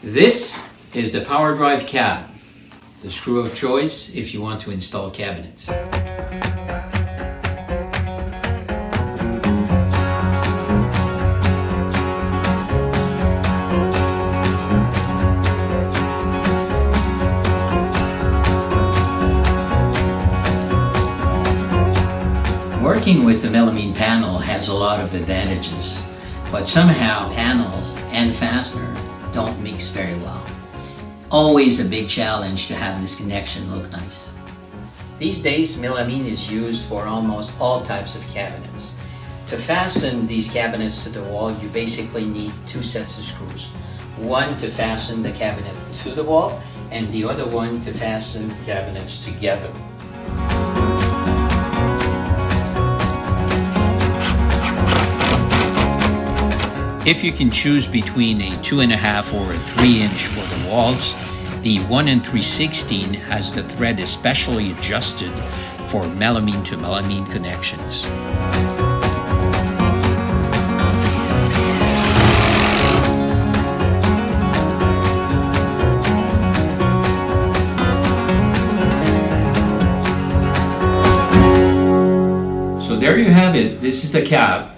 This is the Pwr Drive Cab, the screw of choice if you want to install cabinets. Working with the melamine panel has a lot of advantages, but somehow panels and fastener don't mix very well. Always a big challenge to have this connection look nice. These days, melamine is used for almost all types of cabinets. To fasten these cabinets to the wall, you basically need two sets of screws. One to fasten the cabinet to the wall, and the other one to fasten cabinets together. If you can choose between a 2.5 or a 3-inch for the walls, the 1 3/16 has the thread especially adjusted for melamine to melamine connections. So there you have it. This is the cab.